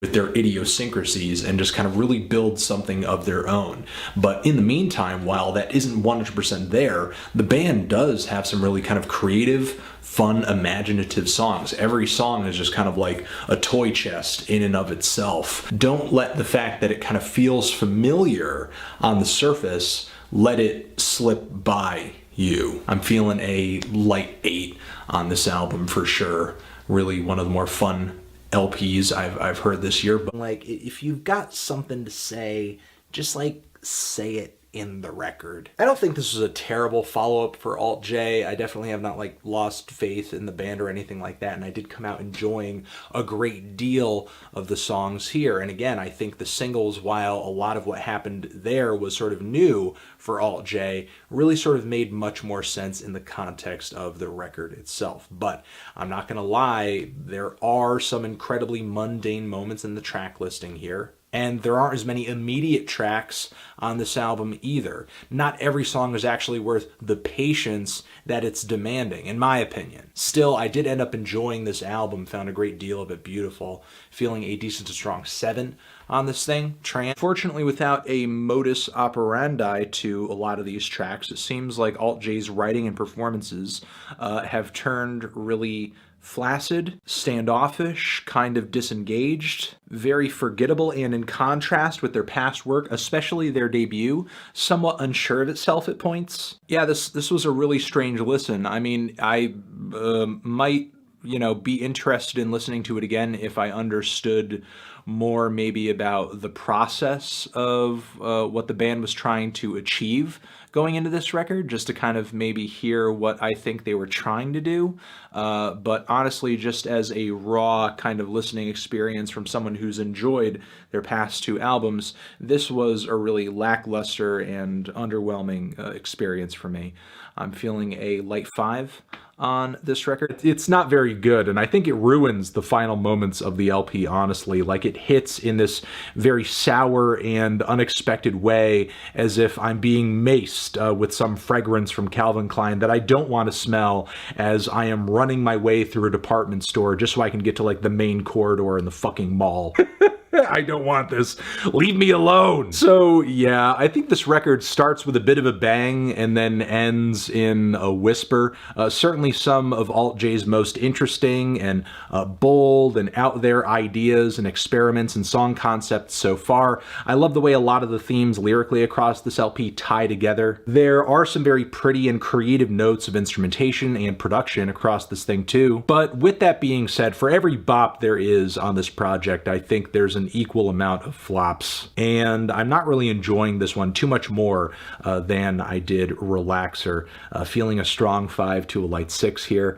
with their idiosyncrasies and just kind of really build something of their own. But in the meantime, while that isn't 100% there, the band does have some really kind of creative, fun, imaginative songs. Every song is just kind of like a toy chest in and of itself. Don't let the fact that it kind of feels familiar on the surface let it slip by you. I'm feeling a light 8 on this album for sure. Really one of the more fun LPs I've heard this year. But like, if you've got something to say, just like say it in the record. I don't think this was a terrible follow-up for Alt-J. I definitely have not like lost faith in the band or anything like that, and I did come out enjoying a great deal of the songs here. And again, I think the singles, while a lot of what happened there was sort of new for Alt-J, really sort of made much more sense in the context of the record itself. But I'm not gonna lie, there are some incredibly mundane moments in the track listing here. And there aren't as many immediate tracks on this album either. Not every song is actually worth the patience that it's demanding, in my opinion. Still, I did end up enjoying this album, found a great deal of it beautiful, feeling a decent to strong 7 on this thing. Fortunately, without a modus operandi to a lot of these tracks, it seems like Alt-J's writing and performances have turned really flaccid, standoffish, kind of disengaged, very forgettable, and in contrast with their past work, especially their debut, somewhat unsure of itself at points. Yeah, this was a really strange listen. I mean, I might, be interested in listening to it again if I understood more maybe about the process of what the band was trying to achieve going into this record, just to kind of maybe hear what I think they were trying to do. But honestly, just as a raw kind of listening experience from someone who's enjoyed their past 2 albums, this was a really lackluster and underwhelming experience for me. I'm feeling a light 5 on this record. It's not very good, and I think it ruins the final moments of the LP, honestly. Like, it hits in this very sour and unexpected way, as if I'm being maced with some fragrance from Calvin Klein that I don't want to smell as I am running my way through a department store just so I can get to like the main corridor in the fucking mall. I don't want this. Leave me alone. So yeah, I think this record starts with a bit of a bang and then ends in a whisper. Certainly some of Alt-J's most interesting and bold and out there ideas and experiments and song concepts so far. I love the way a lot of the themes lyrically across this LP tie together. There are some very pretty and creative notes of instrumentation and production across this thing too. But with that being said, for every bop there is on this project, I think there's an equal amount of flops, and I'm not really enjoying this one too much more than I did Relaxer. Feeling a strong 5 to a light 6 here.